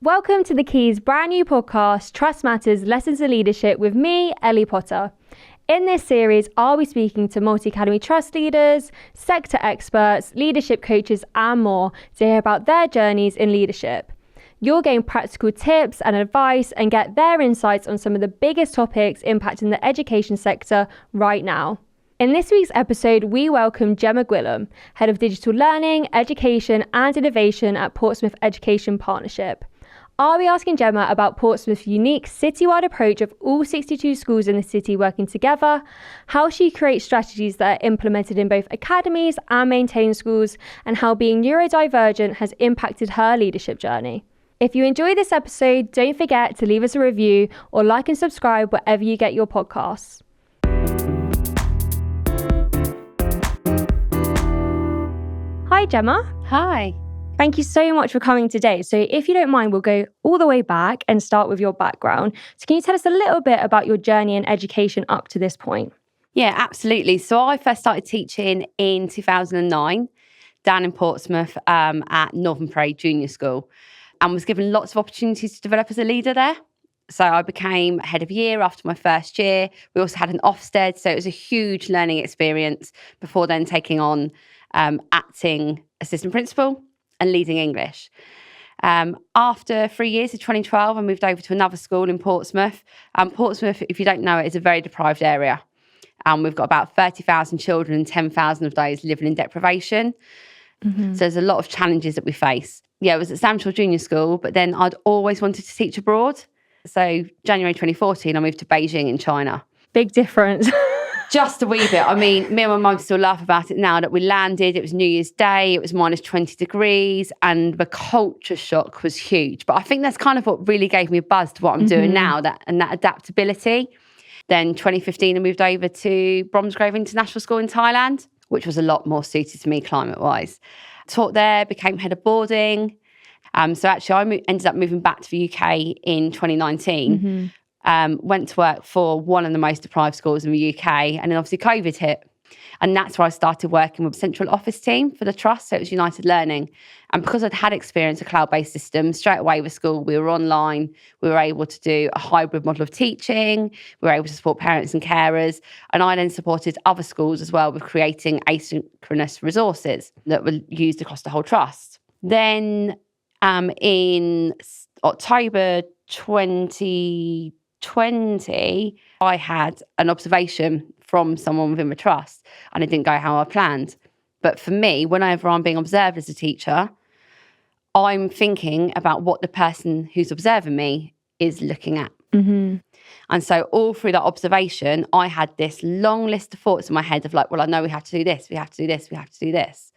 Welcome to The Key's brand new podcast, Trust Matters Lessons in Leadership with me, Ellie Potter. In this series, I'll be speaking to multi-academy trust leaders, sector experts, leadership coaches and more to hear about their journeys in leadership. You'll gain practical tips and advice and get their insights on some of the biggest topics impacting the education sector right now. In this week's episode, we welcome Gemma Gwilliam, Head of Digital Learning, Education and Innovation at Portsmouth Education Partnership. I'll be asking Gemma about Portsmouth's unique citywide approach of all 62 schools in the city working together, how she creates strategies that are implemented in both academies and maintained schools, and how being neurodivergent has impacted her leadership journey. If you enjoyed this episode, don't forget to leave us a review or like and subscribe wherever you get your podcasts. Hi, Gemma. Hi. Thank you so much for coming today. So if you don't mind, we'll go all the way back and start with your background. So can you tell us a little bit about your journey in education up to this point? Yeah, absolutely. So I first started teaching in 2009 down in Portsmouth at Northern Parade Junior School and was given lots of opportunities to develop as a leader there. So I became head of year after my first year. We also had an Ofsted, so it was a huge learning experience before then taking on acting assistant principal and leading English. After 3 years in 2012, I moved over to another school in Portsmouth. Portsmouth, if you don't know it, is a very deprived area. We've got about 30,000 children and 10,000 of those living in deprivation. Mm-hmm. So there's a lot of challenges that we face. Yeah, it was at Samshore Junior School, but then I'd always wanted to teach abroad. So January 2014, I moved to Beijing in China. Big difference. Just a wee bit. I mean, me and my mum still laugh about it now that we landed. It was New Year's Day. It was minus 20 degrees and the culture shock was huge. But I think that's kind of what really gave me a buzz to what I'm doing now, that adaptability. Then 2015, I moved over to Bromsgrove International School in Thailand, which was a lot more suited to me climate-wise. Taught there, became head of boarding. So actually, I ended up moving back to the UK in 2019. Went to work for one of the most deprived schools in the UK, and then obviously COVID hit. And that's where I started working with the central office team for the trust, so it was United Learning. And because I'd had experience with cloud-based systems, straight away with school, we were online, we were able to do a hybrid model of teaching, we were able to support parents and carers, and I then supported other schools as well with creating asynchronous resources that were used across the whole trust. Then in October 2020, I had an observation from someone within the trust and it didn't go how I planned. But for me, whenever I'm being observed as a teacher, I'm thinking about what the person who's observing me is looking at. And so all through that observation, I had this long list of thoughts in my head of like, well, I know we have to do this, we have to do this, we have to do this.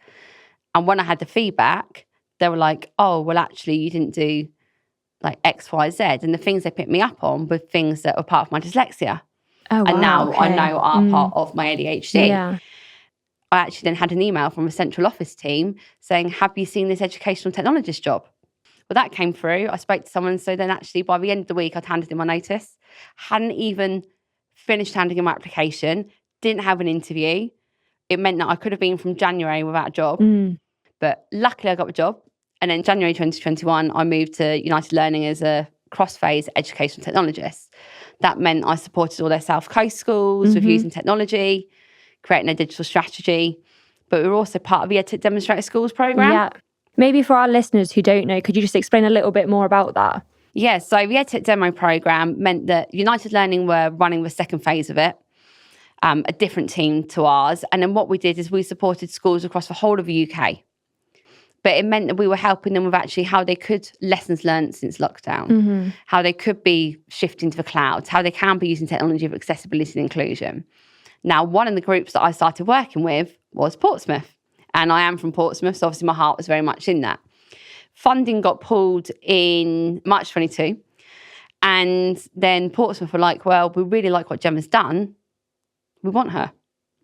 And when I had the feedback, they were like, oh, well, actually, you didn't do like X, Y, Z. And the things they picked me up on were things that were part of my dyslexia. Oh, wow, and now okay. I know are part of my ADHD. Yeah. I actually then had an email from a central office team saying, have you seen this educational technologist job? Well, that came through. I spoke to someone. So then actually by the end of the week, I'd handed in my notice. Hadn't even finished handing in my application. Didn't have an interview. It meant that I could have been from January without a job. But luckily I got the job. And then January 2021, I moved to United Learning as a cross-phase educational technologist. That meant I supported all their South Coast schools with using technology, creating a digital strategy. But we were also part of the EdTech Demonstrator Schools programme. Yeah. Maybe for our listeners who don't know, could you just explain a little bit more about that? Yeah, so the EdTech Demo programme meant that United Learning were running the second phase of it, a different team to ours. And then what we did is we supported schools across the whole of the UK. But it meant that we were helping them with actually how they could lessons learned since lockdown, how they could be shifting to the clouds, how they can be using technology for accessibility and inclusion. Now, one of the groups that I started working with was Portsmouth. And I am from Portsmouth, so obviously my heart was very much in that. Funding got pulled in March 22. And then Portsmouth were like, well, we really like what Gemma's done. We want her.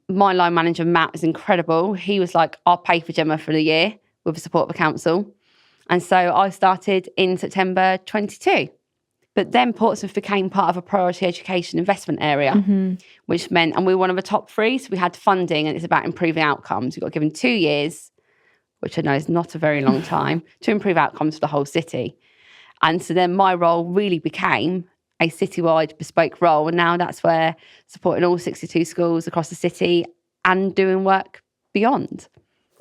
My line manager, Matt, is incredible. He was like, I'll pay for Gemma for the year with the support of the council. And so I started in September 22. But then Portsmouth became part of a priority education investment area, which meant, and we were one of the top three, so we had funding and it's about improving outcomes. We got given 2 years, which I know is not a very long time, to improve outcomes for the whole city. And so then my role really became a citywide bespoke role. And now that's where supporting all 62 schools across the city and doing work beyond.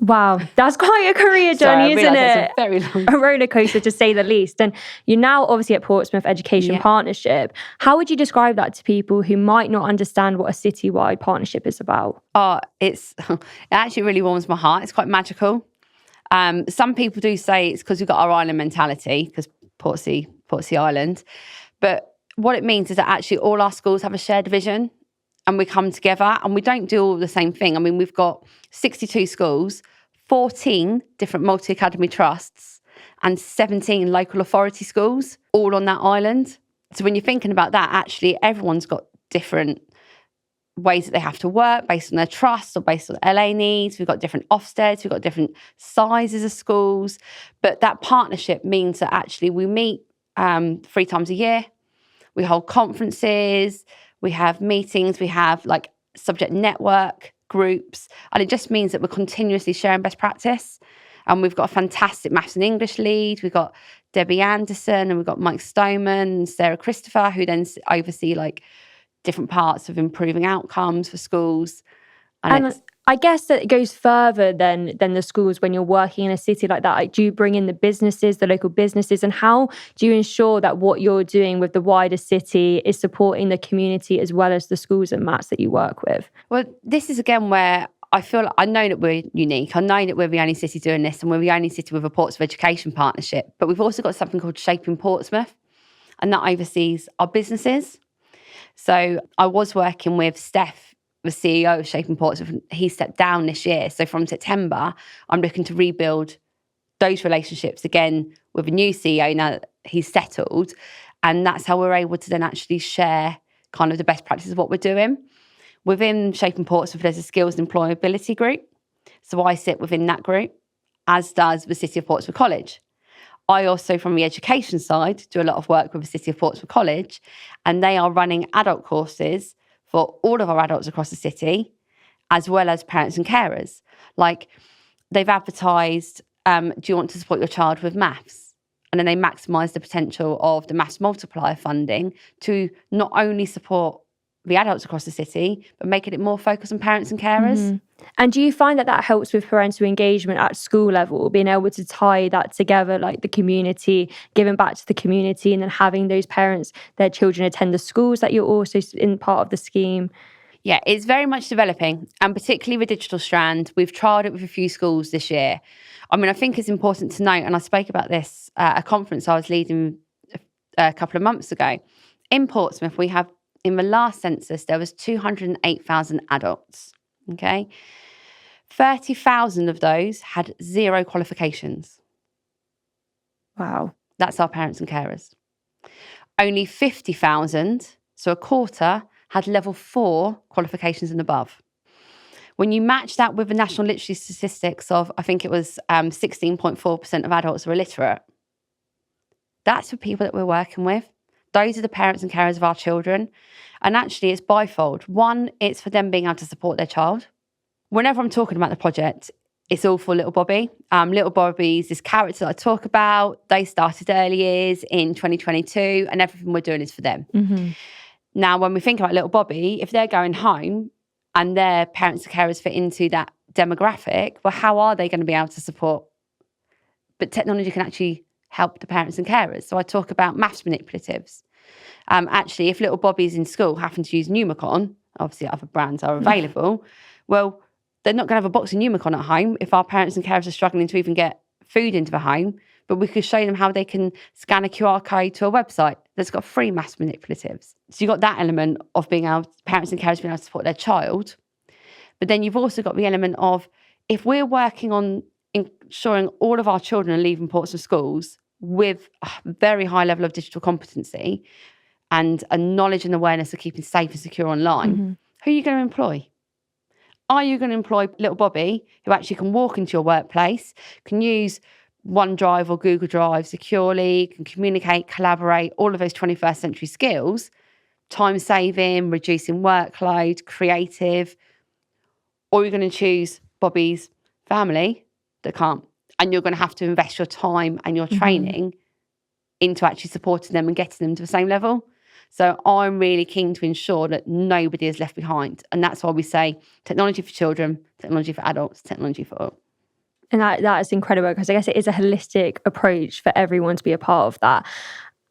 Wow, that's quite a career journey, isn't it? Very long. A roller coaster, to say the least. And you're now obviously at Portsmouth Education Partnership. How would you describe that to people who might not understand what a citywide partnership is about? It actually really warms my heart. It's quite magical. Some people do say it's because we've got our island mentality, because Portsea Island. But what it means is that actually all our schools have a shared vision, and we come together and we don't do all the same thing. I mean, we've got 62 schools, 14 different multi-academy trusts, and 17 local authority schools, all on that island. So when you're thinking about that, actually everyone's got different ways that they have to work based on their trusts or based on LA needs. We've got different Ofsteds, we've got different sizes of schools. But that partnership means that actually we meet 3 times a year. We hold conferences, we have meetings, we have like subject network groups, and it just means that we're continuously sharing best practice. And we've got a fantastic maths and English lead. We've got Debbie Anderson, and we've got Mike Stoneman and Sarah Christopher, who then oversee like different parts of improving outcomes for schools. And I guess that it goes further than the schools when you're working in a city like that. Like, do you bring in the businesses, the local businesses, and how do you ensure that what you're doing with the wider city is supporting the community as well as the schools and MATs that you work with? Well, this is again where I know that we're unique. I know that we're the only city doing this, and we're the only city with a Portsmouth Education Partnership. But we've also got something called Shaping Portsmouth, and that oversees our businesses. So I was working with Steph, the CEO of Shaping Portsmouth. He stepped down this year. So from September, I'm looking to rebuild those relationships again with a new CEO now that he's settled. And that's how we're able to then actually share kind of the best practices of what we're doing. Within Shaping Portsmouth, there's a skills and employability group. So I sit within that group, as does the City of Portsmouth College. I also, from the education side, do a lot of work with the City of Portsmouth College, and they are running adult courses for all of our adults across the city, as well as parents and carers. Like, they've advertised, do you want to support your child with maths? And then they maximise the potential of the maths multiplier funding to not only support the adults across the city, but making it more focused on parents and carers. Mm-hmm. And do you find that helps with parental engagement at school level, being able to tie that together, like the community, giving back to the community, and then having those parents, their children attend the schools that you're also in part of the scheme? Yeah, it's very much developing, and particularly with Digital Strand, we've trialled it with a few schools this year. I mean, I think it's important to note, and I spoke about this at a conference I was leading a couple of months ago. In Portsmouth, we have, in the last census, there was 208,000 adults, okay? 30,000 of those had 0 qualifications. Wow. That's our parents and carers. Only 50,000, so a quarter, had level 4 qualifications and above. When you match that with the national literacy statistics of, I think it was 16.4% of adults are illiterate, that's the people that we're working with. Those are the parents and carers of our children. And actually, it's bifold. One, it's for them being able to support their child. Whenever I'm talking about the project, it's all for Little Bobby. Little Bobby's this character that I talk about. They started early years in 2022, and everything we're doing is for them. Mm-hmm. Now, when we think about Little Bobby, if they're going home and their parents and carers fit into that demographic, well, how are they going to be able to support? But technology can actually help the parents and carers. So I talk about maths manipulatives. Actually, if Little Bobby's in school happen to use Numicon, obviously other brands are available, well, they're not going to have a box of Numicon at home if our parents and carers are struggling to even get food into the home. But we could show them how they can scan a QR code to a website that's got free maths manipulatives. So you've got that element of being able, parents and carers being able to support their child. But then you've also got the element of, if we're working on ensuring all of our children are leaving Portsmouth schools with a very high level of digital competency and a knowledge and awareness of keeping safe and secure online, Mm-hmm. Who are you going to employ? Are you going to employ Little Bobby, who actually can walk into your workplace, can use OneDrive or Google Drive securely, can communicate, collaborate, all of those 21st century skills, time saving, reducing workload, creative? Or you're going to choose Bobby's family that can't, and you're going to have to invest your time and your training into actually supporting them and getting them to the same level. So I'm really keen to ensure that nobody is left behind. And that's why we say technology for children, technology for adults, technology for all. And that is incredible, because I guess it is a holistic approach for everyone to be a part of that.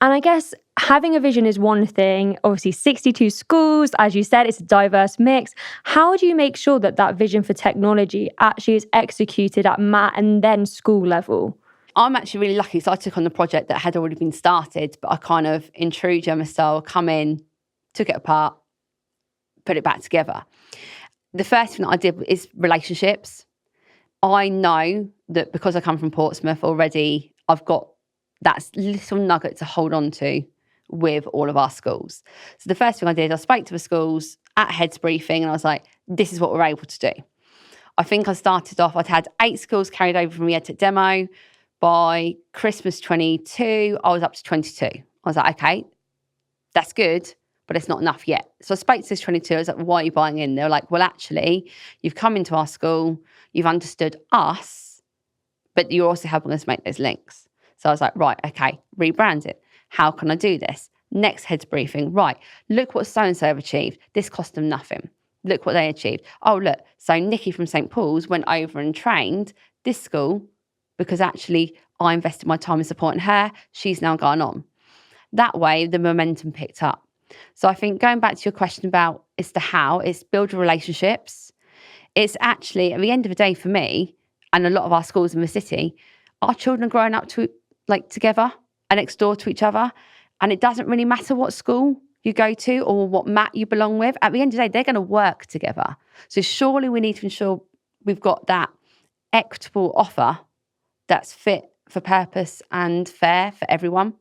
And I guess having a vision is one thing. Obviously, 62 schools, as you said, it's a diverse mix. How do you make sure that that vision for technology actually is executed at MAT and then school level? I'm actually really lucky. So I took on the project that had already been started, but I kind of, in true Gemma style, come in, took it apart, put it back together. The first thing that I did is relationships. I know that because I come from Portsmouth already, I've got that little nugget to hold on to with all of our schools. So the first thing I did, I spoke to the schools at heads briefing, and I was like, this is what we're able to do. I think I started off, I'd had 8 schools carried over from the EdTech demo. By Christmas 22, I was up to 22. I was like, okay, that's good, but it's not enough yet. So I spoke to this 22. I was like, why are you buying in? They were like, well, actually, you've come into our school, you've understood us, but you're also helping us make those links. So I was like, right, okay, rebrand it. How can I do this? Next heads briefing, right, look what so-and-so have achieved. This cost them nothing. Look what they achieved. Oh, look, so Nikki from St. Paul's went over and trained this school because actually I invested my time in supporting her. She's now gone on. That way, the momentum picked up. So I think going back to your question about it's the how, it's building relationships. It's actually, at the end of the day for me, and a lot of our schools in the city, our children are growing up together and next door to each other. And it doesn't really matter what school you go to or what mat you belong with. At the end of the day, they're going to work together. So surely we need to ensure we've got that equitable offer that's fit for purpose and fair for everyone.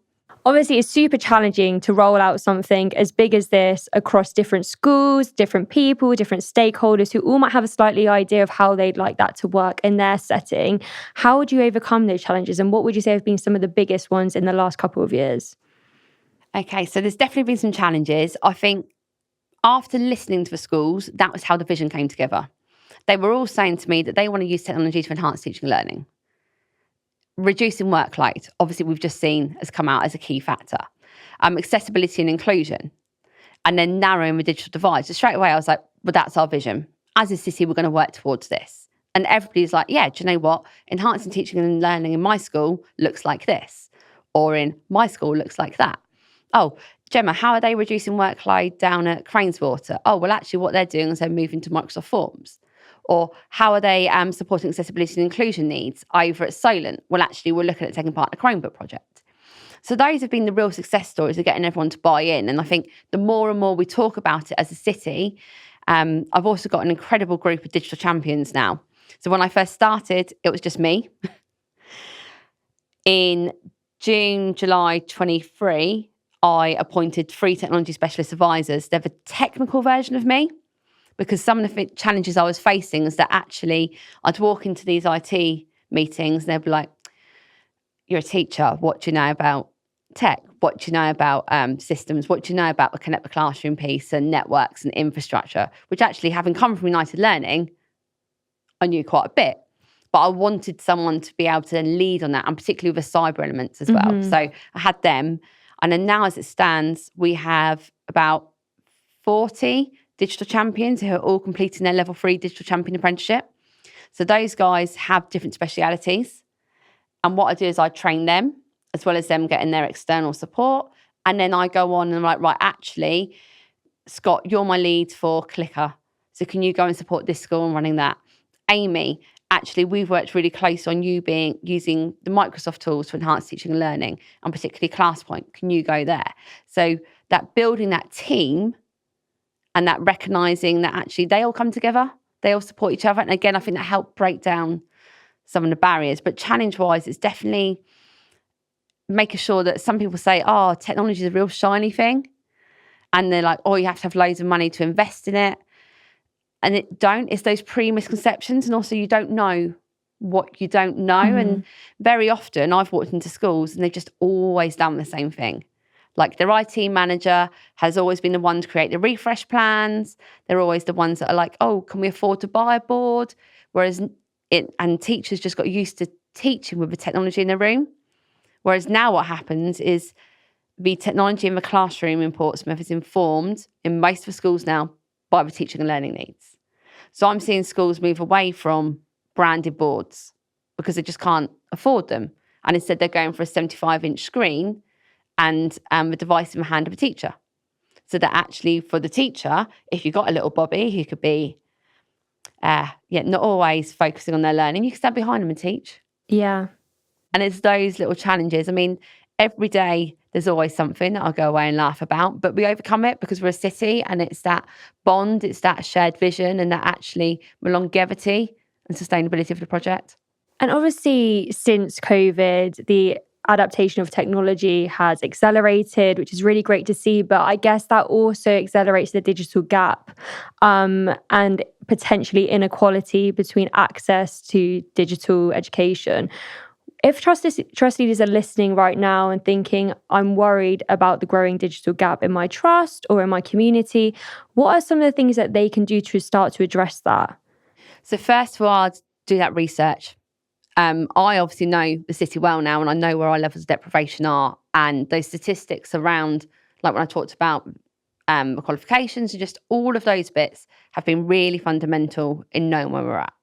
Obviously, it's super challenging to roll out something as big as this across different schools, different people, different stakeholders who all might have a slightly idea of how they'd like that to work in their setting. How would you overcome those challenges? And what would you say have been some of the biggest ones in the last couple of years? Okay, so there's definitely been some challenges. I think after listening to the schools, that was how the vision came together. They were all saying to me that they want to use technology to enhance teaching and learning. Reducing workload, obviously we've just seen has come out as a key factor. Accessibility and inclusion, and then narrowing the digital divide. So straight away I was like, well, that's our vision. As a city, we're going to work towards this. And everybody's like, yeah, do you know what? Enhancing teaching and learning in my school looks like this, or in my school looks like that. Oh, Gemma, how are they reducing workload down at Craneswater? Oh, well, actually what they're doing is they're moving to Microsoft Forms. Or how are they supporting accessibility and inclusion needs over at Solent? Well, actually, we're looking at taking part in a Chromebook project. So those have been the real success stories of getting everyone to buy in. And I think the more and more we talk about it as a city, I've also got an incredible group of digital champions now. So when I first started, it was just me. In June, July 23, I appointed 3 technology specialist advisors. They're the technical version of me. Because some of the challenges I was facing is that actually I'd walk into these IT meetings and they'd be like, you're a teacher, what do you know about tech? What do you know about systems? What do you know about the Connect the Classroom piece and networks and infrastructure? Which actually, having come from United Learning, I knew quite a bit. But I wanted someone to be able to then lead on that, and particularly with the cyber elements as well. Mm-hmm. So I had them. And then now as it stands, we have about 40 digital champions who are all completing their level 3 digital champion apprenticeship. So those guys have different specialities. And what I do is I train them, as well as them getting their external support. And then I go on and I'm like, right, actually, Scott, you're my lead for Clicker. So can you go and support this school and running that? Amy, actually, we've worked really close on you using the Microsoft tools to enhance teaching and learning, and particularly ClassPoint. Can you go there? So that building that team and that recognising that actually they all come together, they all support each other. And again, I think that helped break down some of the barriers. But challenge-wise, it's definitely making sure that some people say, oh, technology is a real shiny thing. And they're like, oh, you have to have loads of money to invest in it. And it's those pre-misconceptions. And also you don't know what you don't know. Mm-hmm. And very often I've walked into schools and they've just always done the same thing. Like their IT manager has always been the one to create the refresh plans. They're always the ones that are like, oh, can we afford to buy a board? And teachers just got used to teaching with the technology in the room. Whereas now what happens is the technology in the classroom in Portsmouth is informed in most of the schools now by the teaching and learning needs. So I'm seeing schools move away from branded boards because they just can't afford them. And instead they're going for a 75-inch screen and the device in the hand of a teacher. So that actually for the teacher, if you've got a little Bobby who could be not always focusing on their learning, you can stand behind them and teach. Yeah. And it's those little challenges. I mean, every day there's always something that I'll go away and laugh about, but we overcome it because we're a city, and it's that bond, it's that shared vision, and that actually the longevity and sustainability of the project. And obviously, since COVID, the adaptation of technology has accelerated, which is really great to see. But I guess that also accelerates the digital gap and potentially inequality between access to digital education. If trust leaders are listening right now and thinking, I'm worried about the growing digital gap in my trust or in my community, what are some of the things that they can do to start to address that? So first of all, I'd do that research. I obviously know the city well now, and I know where our levels of deprivation are, and those statistics around, like when I talked about the qualifications and just all of those bits have been really fundamental in knowing where we're at.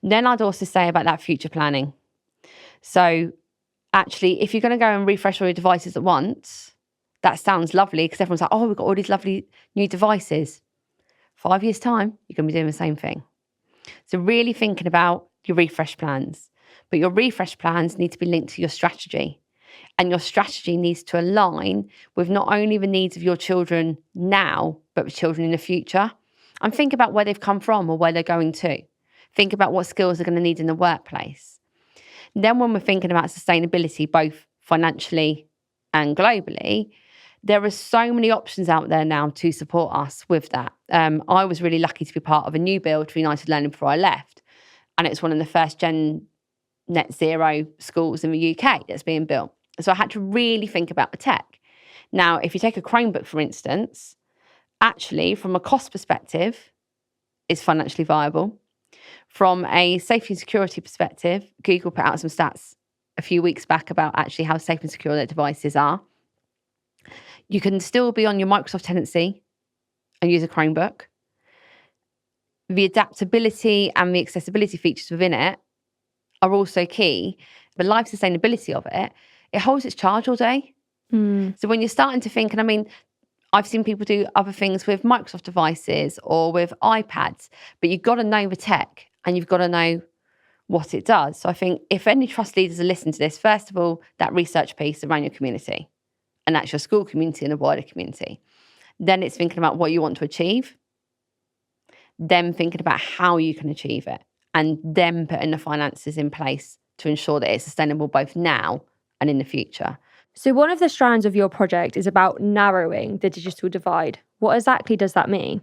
Then I'd also say about that future planning. So actually, if you're going to go and refresh all your devices at once, that sounds lovely because everyone's like, oh, we've got all these lovely new devices. 5 years' time, you're going to be doing the same thing. So really thinking about your refresh plans. But your refresh plans need to be linked to your strategy. And your strategy needs to align with not only the needs of your children now, but the children in the future. And think about where they've come from or where they're going to. Think about what skills they're going to need in the workplace. Then when we're thinking about sustainability, both financially and globally, there are so many options out there now to support us with that. I was really lucky to be part of a new build for United Learning before I left. And it's one of the first gen net zero schools in the UK that's being built. So I had to really think about the tech. Now, if you take a Chromebook, for instance, actually from a cost perspective, it's financially viable. From a safety and security perspective, Google put out some stats a few weeks back about actually how safe and secure their devices are. You can still be on your Microsoft tenancy and use a Chromebook. The adaptability and the accessibility features within it are also key. The life sustainability of it, it holds its charge all day. So when you're starting to think, and I mean, I've seen people do other things with Microsoft devices or with iPads, but you've got to know the tech and you've got to know what it does. So I think if any trust leaders are listening to this, first of all, that research piece around your community, and that's your school community and the wider community. Then it's thinking about what you want to achieve. Then thinking about how you can achieve it, and then putting the finances in place to ensure that it's sustainable both now and in the future. So one of the strands of your project is about narrowing the digital divide. What exactly does that mean?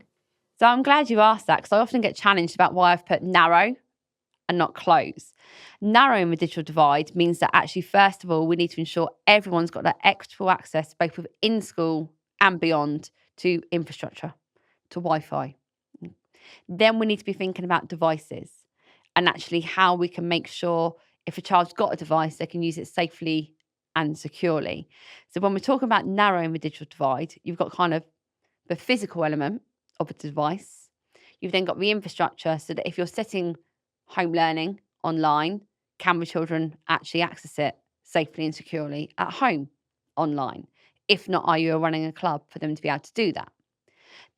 So I'm glad you asked that, because I often get challenged about why I've put narrow and not close. Narrowing the digital divide means that actually, first of all, we need to ensure everyone's got that equitable access, both within school and beyond, to infrastructure, to Wi-Fi. Then we need to be thinking about devices and actually how we can make sure if a child's got a device, they can use it safely and securely. So when we're talking about narrowing the digital divide, you've got kind of the physical element of a device. You've then got the infrastructure, so that if you're setting home learning online, can the children actually access it safely and securely at home online? If not, are you running a club for them to be able to do that?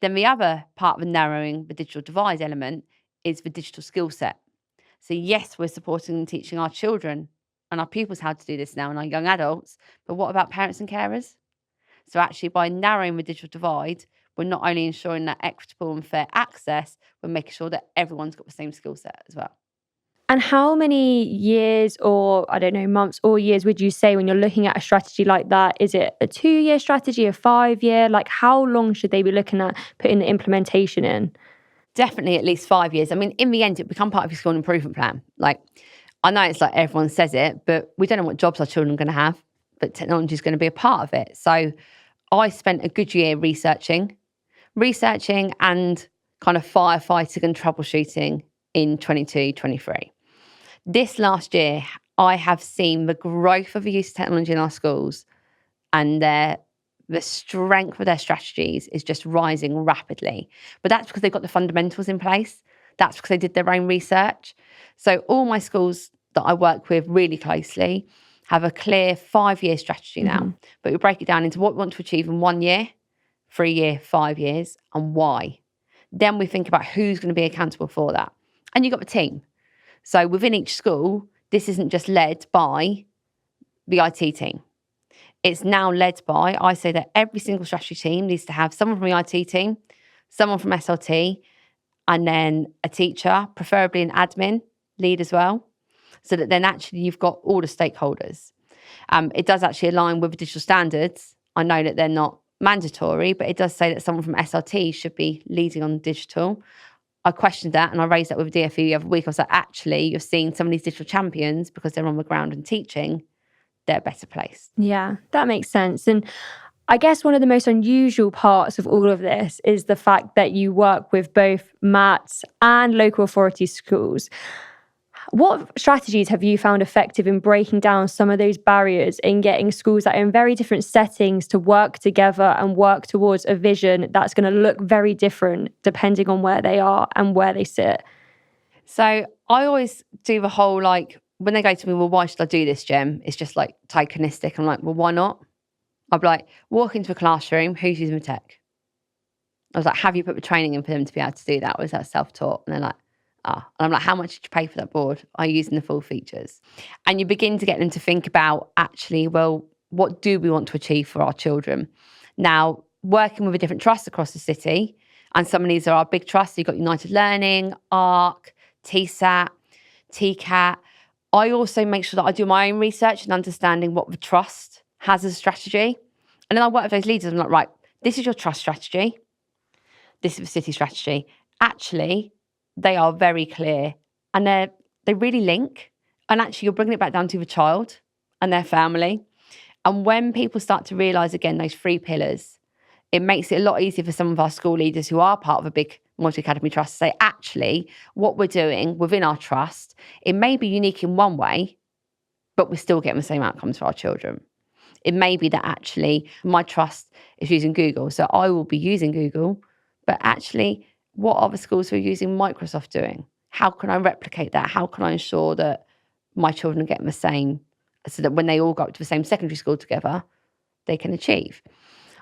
Then the other part of the narrowing the digital divide element is the digital skill set. So yes, we're supporting and teaching our children and our pupils how to do this now, and our young adults, but what about parents and carers? So actually, by narrowing the digital divide, we're not only ensuring that equitable and fair access, we're making sure that everyone's got the same skill set as well. And how many years, or I don't know, months or years would you say when you're looking at a strategy like that? Is it a 2-year strategy, a 5-year? Like, how long should they be looking at putting the implementation in? Definitely at least 5 years. I mean, in the end, it become part of your school improvement plan. Like, I know it's like everyone says it, but we don't know what jobs our children are going to have, but technology is going to be a part of it. So I spent a good year researching and kind of firefighting and troubleshooting in 22, 23. This last year, I have seen the growth of the use of technology in our schools, and the strength of their strategies is just rising rapidly. But that's because they've got the fundamentals in place. That's because they did their own research. So all my schools that I work with really closely have a clear 5-year strategy now. But we break it down into what we want to achieve in 1 year, 3 year, 5 years, and why. Then we think about who's going to be accountable for that. And you've got the team. So within each school, this isn't just led by the IT team. It's now led by, I say that every single strategy team needs to have someone from the IT team, someone from SLT, and then a teacher, preferably an admin lead as well, so that then actually you've got all the stakeholders. It does actually align with the digital standards. I know that they're not mandatory, but it does say that someone from SLT should be leading on digital. I questioned that and I raised that with DFE the other week. I was like, actually, you're seeing some of these digital champions because they're on the ground and teaching, they're better placed. Yeah, that makes sense. And I guess one of the most unusual parts of all of this is the fact that you work with both MATs and local authority schools. What strategies have you found effective in breaking down some of those barriers in getting schools that are in very different settings to work together and work towards a vision that's going to look very different depending on where they are and where they sit? So I always do the whole, like, when they go to me, well, why should I do this, Gem? It's just like tokenistic. I'm like, well, why not? I'd be like, walk into a classroom, who's using the tech? I was like, have you put the training in for them to be able to do that? Or is that self-taught? And they're like, And I'm like, how much did you pay for that board? Are you using the full features? And you begin to get them to think about, actually, well, what do we want to achieve for our children? Now, working with the different trusts across the city, and some of these are our big trusts. You've got United Learning, ARC, TSAT, TCAT. I also make sure that I do my own research and understanding what the trust has as a strategy. And then I work with those leaders. I'm like, right, this is your trust strategy. This is the city strategy. Actually, they are very clear and they really link. And actually, you're bringing it back down to the child and their family. And when people start to realise, again, those 3 pillars, it makes it a lot easier for some of our school leaders who are part of a big multi-academy trust to say, actually, what we're doing within our trust, it may be unique in one way, but we're still getting the same outcomes for our children. It may be that actually my trust is using Google, so I will be using Google, but actually, what are the schools who are using Microsoft doing? How can I replicate that? How can I ensure that my children are getting the same, so that when they all go up to the same secondary school together, they can achieve?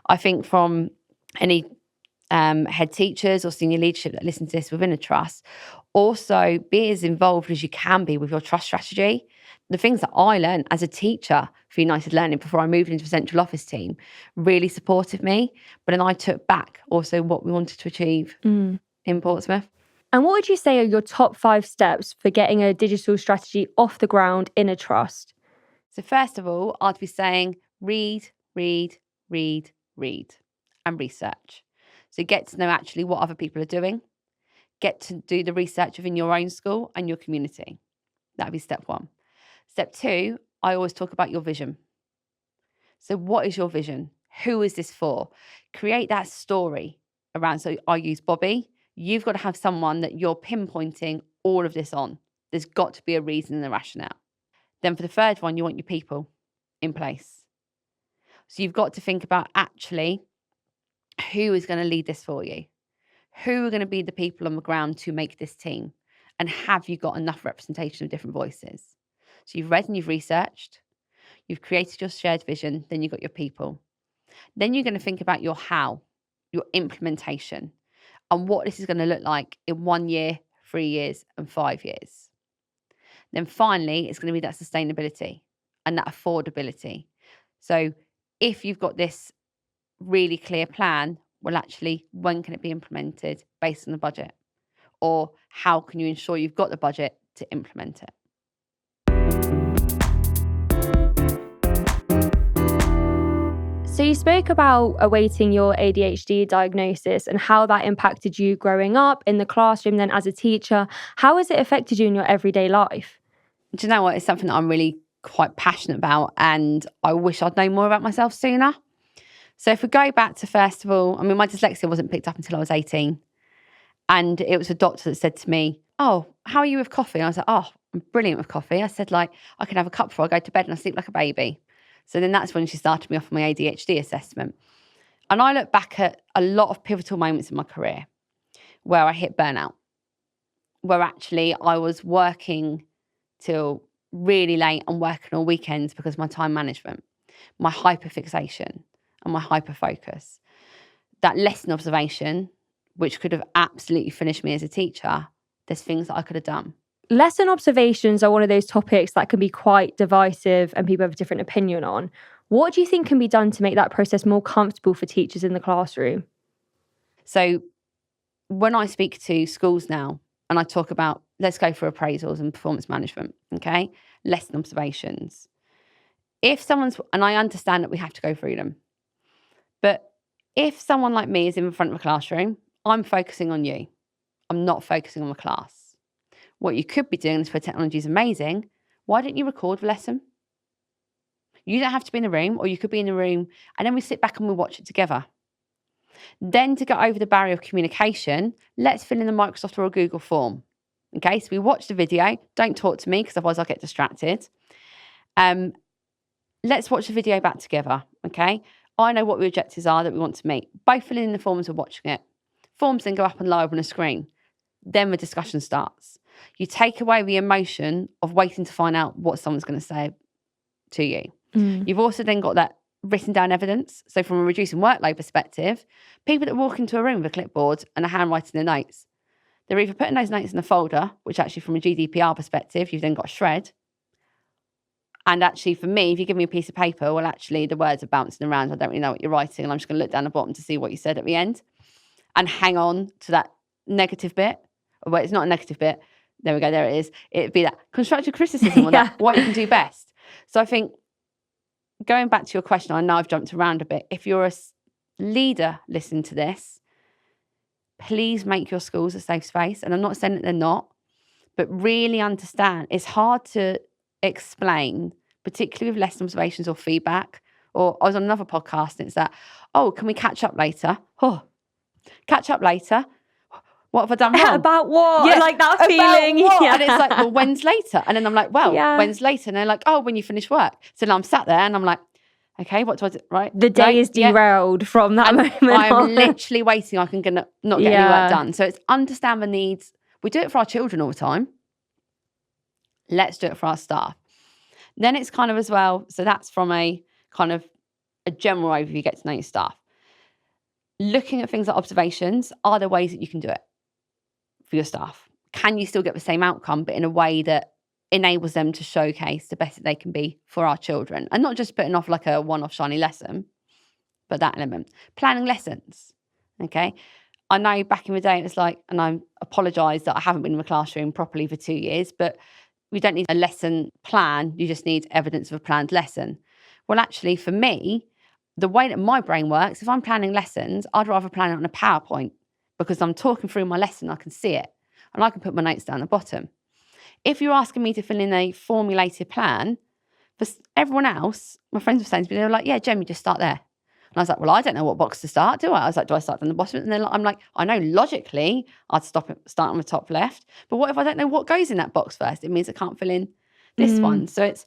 I think from any head teachers or senior leadership that listen to this within a trust, also be as involved as you can be with your trust strategy. The things that I learned as a teacher for United Learning before I moved into the central office team really supported me. But then I took back also what we wanted to achieve in Portsmouth. And what would you say are your top 5 steps for getting a digital strategy off the ground in a trust? So first of all, I'd be saying read, read, read, read, and research. So get to know actually what other people are doing. Get to do the research within your own school and your community. That'd be step 1. Step 2, I always talk about your vision. So what is your vision? Who is this for? Create that story around. So I use Bobby. You've got to have someone that you're pinpointing all of this on. There's got to be a reason and a rationale. Then for the third one, you want your people in place. So you've got to think about actually who is going to lead this for you? Who are going to be the people on the ground to make this team? And have you got enough representation of different voices? So you've read and you've researched, you've created your shared vision, then you've got your people. Then you're going to think about your how, your implementation, and what this is going to look like in 1 year, 3 years, and 5 years. Then finally, it's going to be that sustainability and that affordability. So if you've got this really clear plan, well, actually, when can it be implemented based on the budget? Or how can you ensure you've got the budget to implement it? So you spoke about awaiting your ADHD diagnosis and how that impacted you growing up in the classroom, then as a teacher. How has it affected you in your everyday life? Do you know what? It's something that I'm really quite passionate about, and I wish I'd known more about myself sooner. So if we go back to, first of all, I mean, my dyslexia wasn't picked up until I was 18. And it was a doctor that said to me, oh, how are you with coffee? And I was like, oh, I'm brilliant with coffee. I said, like, I can have a cup before I go to bed and I sleep like a baby. So then that's when she started me off on my ADHD assessment. And I look back at a lot of pivotal moments in my career where I hit burnout, where actually I was working till really late and working on weekends because of my time management, my hyperfixation and my hyperfocus. That lesson observation, which could have absolutely finished me as a teacher, there's things that I could have done. Lesson observations are one of those topics that can be quite divisive and people have a different opinion on. What do you think can be done to make that process more comfortable for teachers in the classroom? So when I speak to schools now and I talk about, let's go for appraisals and performance management, okay? Lesson observations. If someone's, and I understand that we have to go through them, but if someone like me is in front of a classroom, I'm focusing on you. I'm not focusing on the class. What you could be doing is, where technology is amazing, why don't you record the lesson? You don't have to be in the room, or you could be in the room and then we sit back and we watch it together. Then to get over the barrier of communication, let's fill in the Microsoft or a Google form. Okay, so we watch the video. Don't talk to me because otherwise I'll get distracted. Let's watch the video back together. Okay, I know what the objectives are that we want to meet. Both fill in the forms and watching it. Forms then go up and live on a screen. Then the discussion starts. You take away the emotion of waiting to find out what someone's going to say to you. You've also then got that written down evidence. So from a reducing workload perspective, people that walk into a room with a clipboard and are handwriting their notes, they're either putting those notes in a folder, which actually from a GDPR perspective, you've then got a shred. And actually for me, if you give me a piece of paper, well, actually the words are bouncing around. I don't really know what you're writing. And I'm just going to look down the bottom to see what you said at the end and hang on to that negative bit. Well, it's not a negative bit. There we go. There it is. It'd be that constructive criticism or that what you can do best. So I think, going back to your question, I know I've jumped around a bit. If you're a leader listening to this, please make your schools a safe space. And I'm not saying that they're not, but really understand it's hard to explain, particularly with lesson observations or feedback. Or I was on another podcast and it's that, oh, can we catch up later? Oh, catch up later. What have I done wrong? About what? Yes, like that feeling. Yeah. And it's like, well, when's later? And then I'm like, well, when's later? And they're like, oh, when you finish work. So now I'm sat there and I'm like, okay, what do I do? Right. The day is derailed from that moment. I'm literally waiting. I can not get any work done. So it's understand the needs. We do it for our children all the time. Let's do it for our staff. Then it's kind of as well. So that's from a kind of a general overview, get to know your staff. Looking at things like observations, are there ways that you can do it for your staff? Can you still get the same outcome, but in a way that enables them to showcase the best that they can be for our children? And not just putting off like a one-off shiny lesson, but that element. Planning lessons, okay? I know back in the day it was like, and I apologise that I haven't been in the classroom properly for 2 years, but we don't need a lesson plan, you just need evidence of a planned lesson. Well, actually for me, the way that my brain works, if I'm planning lessons, I'd rather plan it on a PowerPoint because I'm talking through my lesson, I can see it, and I can put my notes down the bottom. If you're asking me to fill in a formulated plan, for everyone else, my friends were saying to me, they were like, yeah, Jem, you just start there. And I was like, well, I don't know what box to start, do I? I was like, do I start from the bottom? And then I'm like, I know logically I'd start on the top left, but what if I don't know what goes in that box first? It means I can't fill in this one. So it's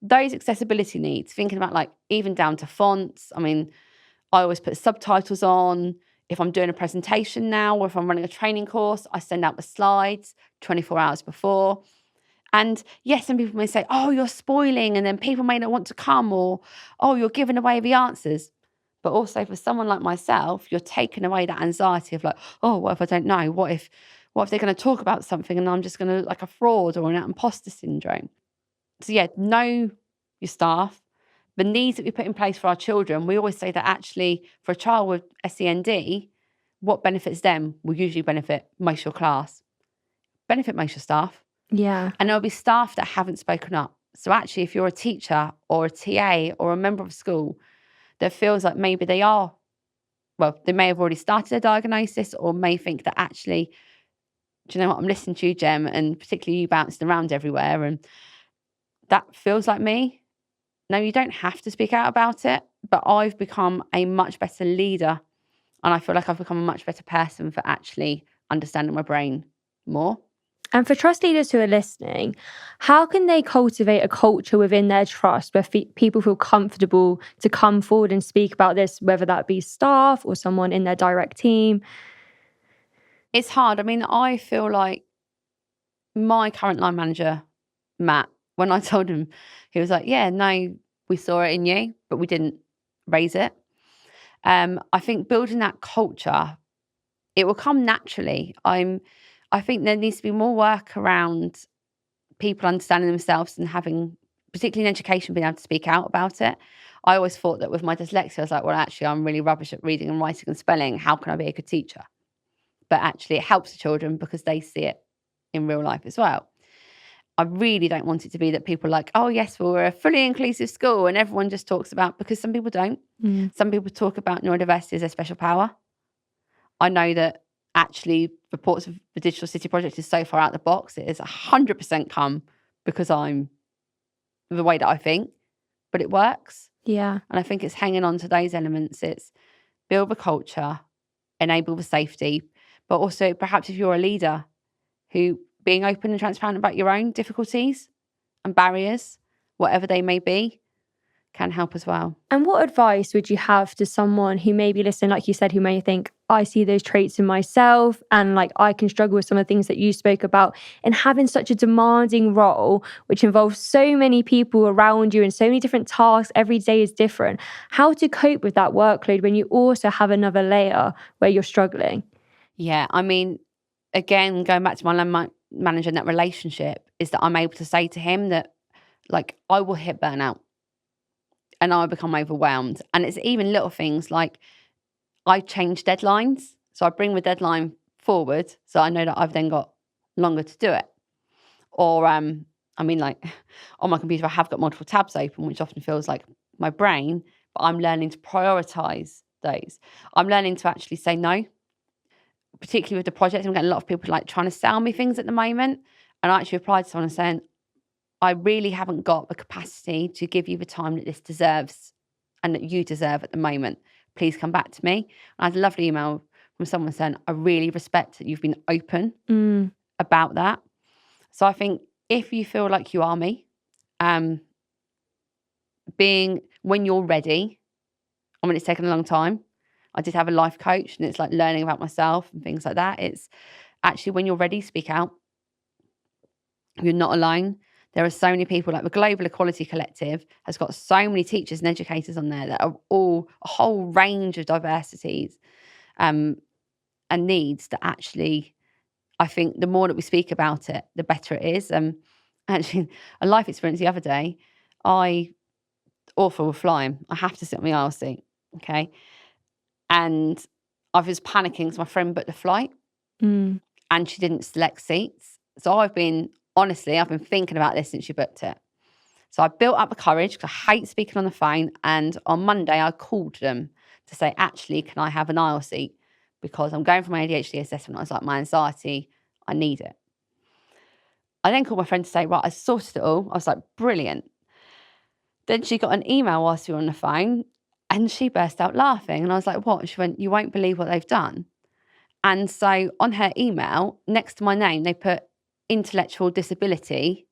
those accessibility needs, thinking about like even down to fonts. I mean, I always put subtitles on. If I'm doing a presentation now, or if I'm running a training course, I send out the slides 24 hours before. And yes, some people may say, oh, you're spoiling, and then people may not want to come, or, oh, you're giving away the answers. But also for someone like myself, you're taking away that anxiety of like, oh, what if I don't know? What if they're going to talk about something and I'm just going to look like a fraud or an imposter syndrome? So yeah, know your staff. The needs that we put in place for our children, we always say that actually for a child with SEND, what benefits them will usually benefit most of your class, benefit most of your staff. Yeah. And there'll be staff that haven't spoken up. So actually, if you're a teacher or a TA or a member of school that feels like maybe they are, well, they may have already started a diagnosis or may think that actually, do you know what, I'm listening to you, Gem, and particularly you bouncing around everywhere, and that feels like me. No, you don't have to speak out about it, but I've become a much better leader, and I feel like I've become a much better person for actually understanding my brain more. And for trust leaders who are listening, how can they cultivate a culture within their trust where people feel comfortable to come forward and speak about this, whether that be staff or someone in their direct team? It's hard. I mean, I feel like my current line manager, Matt, when I told him, he was like, yeah, no, we saw it in you, but we didn't raise it. I think building that culture, it will come naturally. I think there needs to be more work around people understanding themselves and having, particularly in education, being able to speak out about it. I always thought that with my dyslexia, I was like, well, actually, I'm really rubbish at reading and writing and spelling. How can I be a good teacher? But actually, it helps the children because they see it in real life as well. I really don't want it to be that people are like, oh, yes, well, we're a fully inclusive school and everyone just talks about, because some people don't. Some people talk about neurodiversity as a special power. I know that actually reports of the Digital City Project is so far out the box. It is 100% come because I'm the way that I think, but it works. Yeah. And I think it's hanging on to those elements. It's build the culture, enable the safety, but also perhaps if you're a leader who being open and transparent about your own difficulties and barriers, whatever they may be, can help as well. And what advice would you have to someone who may be listening, like you said, who may think, I see those traits in myself and like I can struggle with some of the things that you spoke about, and having such a demanding role, which involves so many people around you and so many different tasks, every day is different. How to cope with that workload when you also have another layer where you're struggling? Yeah, I mean, again, going back to my line manager and that relationship, is that I'm able to say to him that, like, I will hit burnout and I'll become overwhelmed. And it's even little things like I change deadlines. So I bring the deadline forward so I know that I've then got longer to do it. Or, I mean, like on my computer, I have got multiple tabs open, which often feels like my brain, but I'm learning to prioritize those. I'm learning to actually say no, particularly with the project. I'm getting a lot of people like trying to sell me things at the moment. And I actually replied to someone saying, I really haven't got the capacity to give you the time that this deserves and that you deserve at the moment. Please come back to me. And I had a lovely email from someone saying, I really respect that you've been open about that. So I think if you feel like you are me, being when you're ready, I mean, it's taken a long time. I did have a life coach and it's like learning about myself and things like that. It's actually when you're ready, speak out. You're not alone. There are so many people, like the Global Equality Collective has got so many teachers and educators on there that are all a whole range of diversities and needs that actually, I think the more that we speak about it, the better it is. Actually, a life experience the other day, awful with flying, I have to sit on the aisle seat, okay? And I was panicking because my friend booked the flight and she didn't select seats. So I've been thinking about this since she booked it. So I built up the courage because I hate speaking on the phone. And on Monday, I called them to say, actually, can I have an aisle seat? Because I'm going for my ADHD assessment. I was like, my anxiety, I need it. I then called my friend to say, right, I sorted it all. I was like, brilliant. Then she got an email whilst we were on the phone and she burst out laughing. And I was like, what? She went, you won't believe what they've done. And so on her email, next to my name, they put intellectual disability,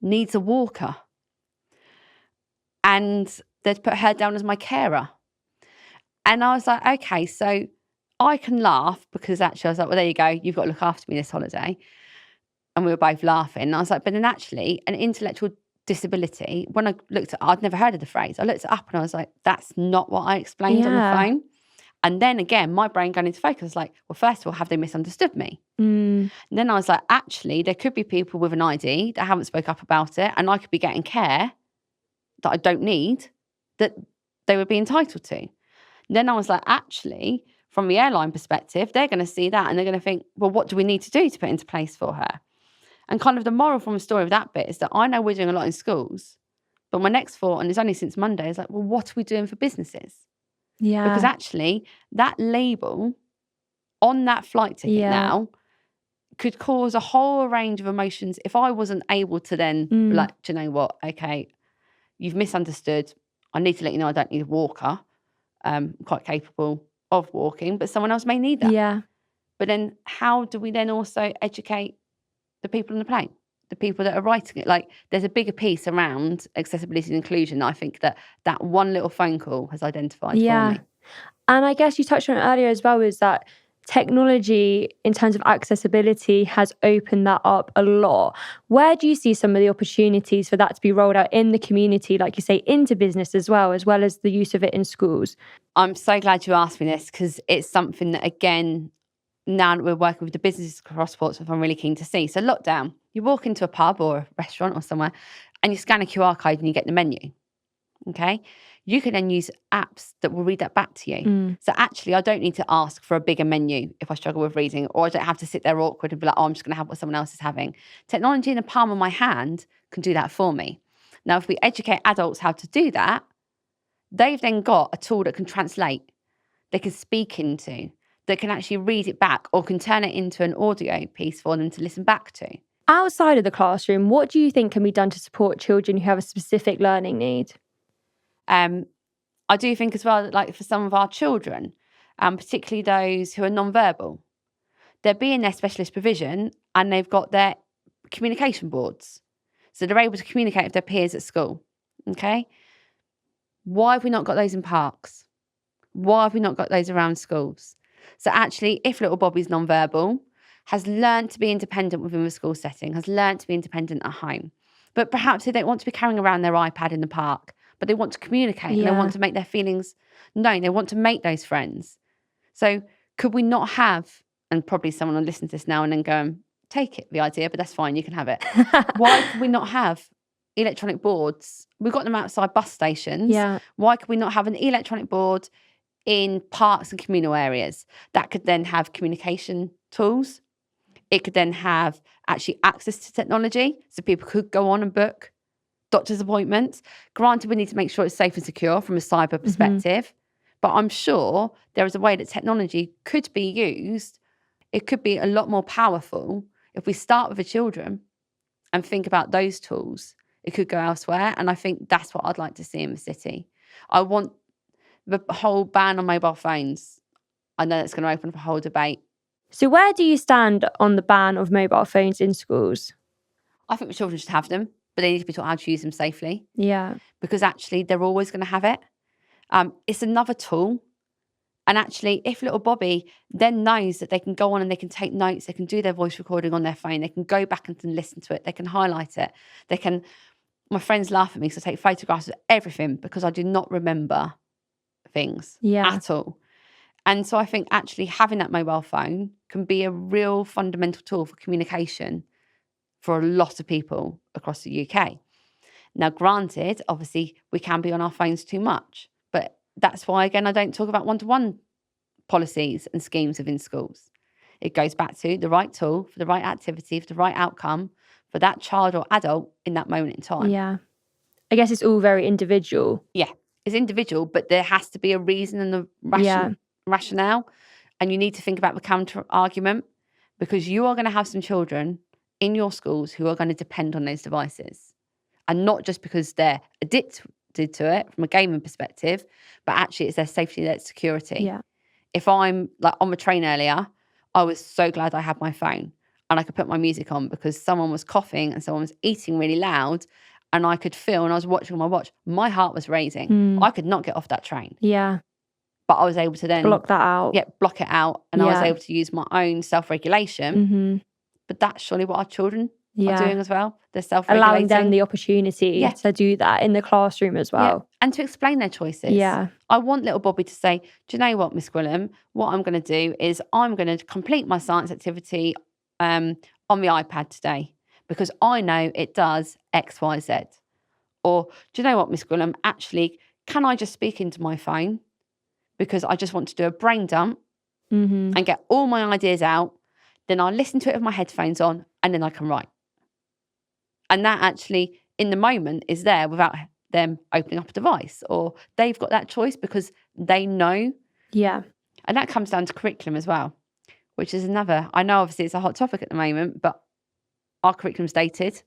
needs a walker. And they'd put her down as my carer. And I was like, okay, so I can laugh because actually I was like, well, there you go. You've got to look after me this holiday. And we were both laughing. And I was like, but then actually an intellectual disability, when I looked at, I'd never heard of the phrase. I looked it up and I was like, that's not what I explained on the phone. And then again, my brain going into focus, like, well, first of all, have they misunderstood me? And then I was like, actually, there could be people with an ID that haven't spoke up about it, and I could be getting care that I don't need that they would be entitled to. And then I was like, actually, from the airline perspective, they're going to see that and they're going to think, well, what do we need to do to put into place for her? And kind of the moral from the story of that bit is that I know we're doing a lot in schools, but my next thought, and it's only since Monday, is like, well, what are we doing for businesses? Yeah. Because actually, that label on that flight ticket now could cause a whole range of emotions if I wasn't able to then be like, do you know what? Okay, you've misunderstood. I need to let you know I don't need a walker. I'm quite capable of walking, but someone else may need that. Yeah. But then how do we then also educate the people on the plane, the people that are writing it. Like, there's a bigger piece around accessibility and inclusion that I think that one little phone call has identified for me. And I guess you touched on it earlier as well, is that technology in terms of accessibility has opened that up a lot. Where do you see some of the opportunities for that to be rolled out in the community, like you say, into business as well as the use of it in schools? I'm so glad you asked me this, because it's something that, again, now that we're working with the businesses across Portsmouth, I'm really keen to see. So lockdown, you walk into a pub or a restaurant or somewhere and you scan a QR code and you get the menu. Okay. You can then use apps that will read that back to you. So actually, I don't need to ask for a bigger menu if I struggle with reading, or I don't have to sit there awkward and be like, oh, I'm just going to have what someone else is having. Technology in the palm of my hand can do that for me. Now, if we educate adults how to do that, they've then got a tool that can translate, they can speak into, that can actually read it back, or can turn it into an audio piece for them to listen back to. Outside of the classroom, what do you think can be done to support children who have a specific learning need? I do think as well that, like, for some of our children, particularly those who are non-verbal, they're being their specialist provision and they've got their communication boards. So they're able to communicate with their peers at school. Okay. Why have we not got those in parks? Why have we not got those around schools? So actually, if little Bobby's non-verbal, has learned to be independent within the school setting, has learned to be independent at home, but perhaps they don't want to be carrying around their iPad in the park, but they want to communicate and they want to make their feelings known. They want to make those friends. So could we not have, and probably someone will listen to this now and then go, take it, the idea, but that's fine, you can have it. Why could we not have electronic boards? We've got them outside bus stations. Why could we not have an electronic board in parks and communal areas that could then have communication tools? It could then have actually access to technology, so people could go on and book doctor's appointments. Granted, we need to make sure it's safe and secure from a cyber perspective, but I'm sure there is a way that technology could be used. It could be a lot more powerful if we start with the children and think about those tools. It could go elsewhere, and I think that's what I'd like to see in the city. I want the whole ban on mobile phones. I know that's going to open up a whole debate. So where do you stand on the ban of mobile phones in schools? I think the children should have them, but they need to be taught how to use them safely. Because actually they're always going to have it. It's another tool. And actually, if little Bobby then knows that they can go on and they can take notes, they can do their voice recording on their phone, they can go back and listen to it, they can highlight it, they can... My friends laugh at me because I take photographs of everything because I do not remember things at all. And so I think actually having that mobile phone can be a real fundamental tool for communication for a lot of people across the UK. Now, granted, obviously, we can be on our phones too much, but that's why, again, I don't talk about one-to-one policies and schemes within schools. It goes back to the right tool for the right activity, for the right outcome for that child or adult in that moment in time. I guess it's all very individual. It's individual, but there has to be a reason and the rationale. And you need to think about the counter argument, because you are going to have some children in your schools who are going to depend on those devices. And not just because they're addicted to it from a gaming perspective, but actually it's their safety, their security. If I'm like on the train earlier, I was so glad I had my phone and I could put my music on, because someone was coughing and someone was eating really loud, and I could feel, and I was watching my watch, my heart was raising. I could not get off that train. But I was able to then block that out. Block it out. And I was able to use my own self-regulation. But that's surely what our children are doing as well. They're self-regulating. Allowing them the opportunity to do that in the classroom as well. And to explain their choices. I want little Bobby to say, do you know what, Miss Gwilliam? What I'm going to do is I'm going to complete my science activity on the iPad today, because I know it does X, Y, Z. Or, do you know what, Miss Gwilliam? Actually, can I just speak into my phone? Because I just want to do a brain dump and get all my ideas out. Then I'll listen to it with my headphones on, and then I can write. And that actually, in the moment, is there without them opening up a device, or they've got that choice because they know. And that comes down to curriculum as well, which is another, I know obviously it's a hot topic at the moment, but our curriculum's dated.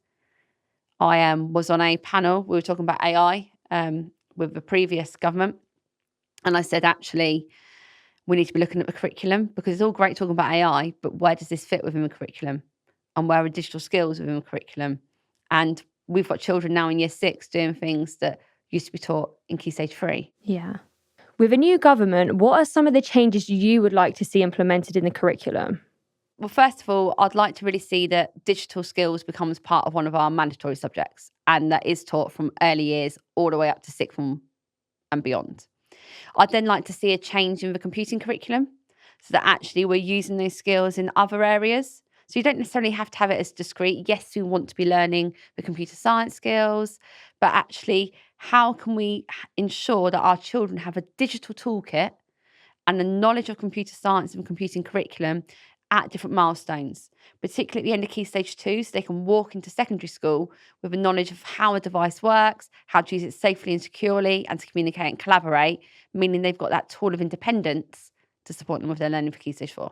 I was on a panel, we were talking about AI with the previous government. And I said, actually, we need to be looking at the curriculum, because it's all great talking about AI, but where does this fit within the curriculum? and where are digital skills within the curriculum. And we've got children now in year 6 doing things that used to be taught in Key Stage 3. Yeah. With a new government, what are some of the changes you would like to see implemented in the curriculum? Well, first of all, I'd like to really see that digital skills becomes part of one of our mandatory subjects, and that is taught from early years all the way up to sixth form and beyond. I'd then like to see a change in the computing curriculum so that actually we're using those skills in other areas. So you don't necessarily have to have it as discrete. Yes, we want to be learning the computer science skills, but actually, how can we ensure that our children have a digital toolkit and the knowledge of computer science and computing curriculum at different milestones, particularly at the end of Key Stage 2, so they can walk into secondary school with a knowledge of how a device works, how to use it safely and securely, and to communicate and collaborate, meaning they've got that tool of independence to support them with their learning for Key Stage 4.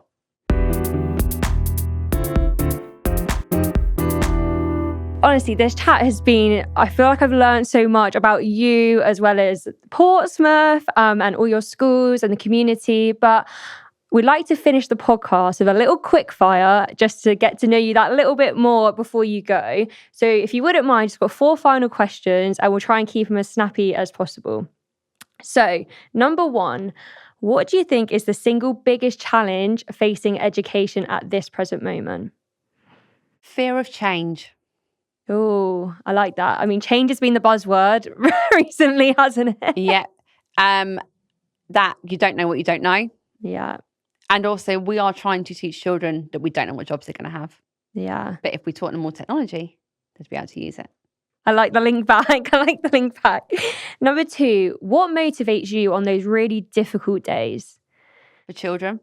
Honestly, this chat has been, I feel like I've learned so much about you as well as Portsmouth and all your schools and the community. But we'd like to finish the podcast with a little quick fire just to get to know you that little bit more before you go. So if you wouldn't mind, just got 4 final questions and we'll try and keep them as snappy as possible. So, number 1, what do you think is the single biggest challenge facing education at this present moment? Fear of change. Oh, I like that. I mean, change has been the buzzword recently, hasn't it? Yeah. That you don't know what you don't know. Yeah. And also, we are trying to teach children that we don't know what jobs they're going to have. Yeah. But if we taught them more technology, they'd be able to use it. I like the link back. Number 2, what motivates you on those really difficult days? For children,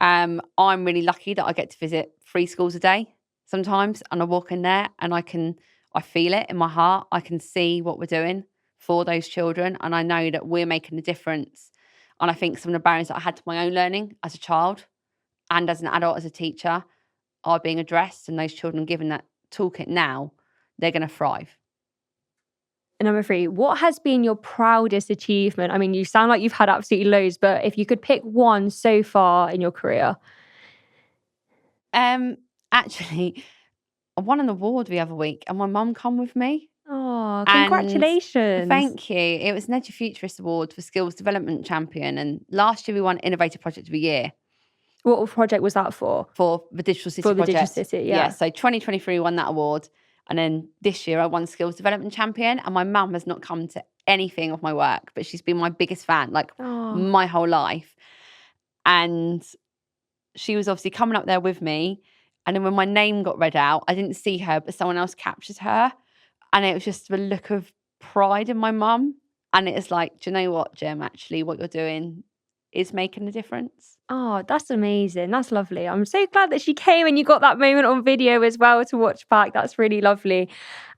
I'm really lucky that I get to visit 3 schools a day sometimes, and I walk in there and I feel it in my heart. I can see what we're doing for those children, and I know that we're making a difference. And I think some of the barriers that I had to my own learning as a child and as an adult, as a teacher, are being addressed, and those children given that toolkit now, they're going to thrive. And number 3, what has been your proudest achievement? I mean, you sound like you've had absolutely loads, but if you could pick one so far in your career. Actually, I won an award the other week and my mum come with me. Oh, congratulations. Thank you. It was an EduFuturist Award for Skills Development Champion, and last year we won Innovative Project of the Year. What project was that for? For the Digital City project. Digital City, yeah. So 2023 won that award, and then this year I won Skills Development Champion, and my mum has not come to anything of my work, but she's been my biggest fan, my whole life. And she was obviously coming up there with me, and then when my name got read out, I didn't see her, but someone else captured her. And it was just the look of pride in my mum. And it was like, do you know what, Gem, actually what you're doing is making a difference. Oh, that's amazing. That's lovely. I'm so glad that she came and you got that moment on video as well to watch back. That's really lovely.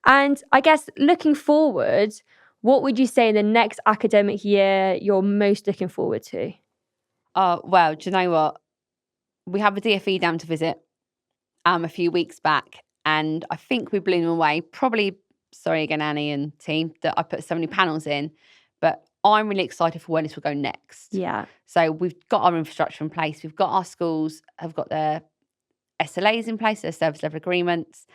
And I guess looking forward, what would you say in the next academic year you're most looking forward to? Oh, well, do you know what? We have a DFE down to visit a few weeks back, and I think we blew them away. Probably, sorry again, Annie and team, that I put so many panels in, but I'm really excited for where this will go next. Yeah. So we've got our infrastructure in place. We've got our schools have got their SLAs in place, their service level agreements,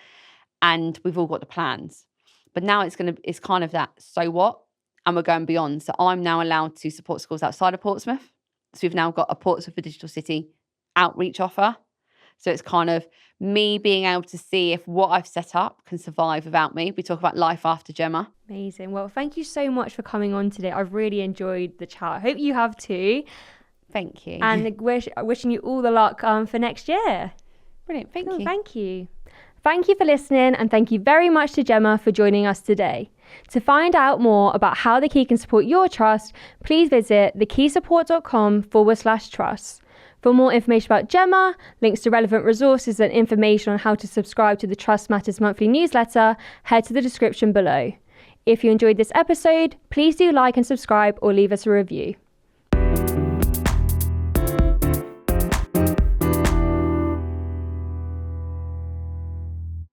and we've all got the plans. But now it's kind of that, so what? And we're going beyond. So I'm now allowed to support schools outside of Portsmouth. So we've now got a Portsmouth for Digital City outreach offer. So it's kind of me being able to see if what I've set up can survive without me. We talk about life after Gemma. Amazing. Well, thank you so much for coming on today. I've really enjoyed the chat. I hope you have too. Thank you. And wishing you all the luck for next year. Brilliant. Thank you. Thank you. Thank you for listening, and thank you very much to Gemma for joining us today. To find out more about how the Key can support your trust, please visit thekeysupport.com/trust. For more information about Gemma, links to relevant resources and information on how to subscribe to the Trust Matters monthly newsletter, head to the description below. If you enjoyed this episode, please do like and subscribe or leave us a review.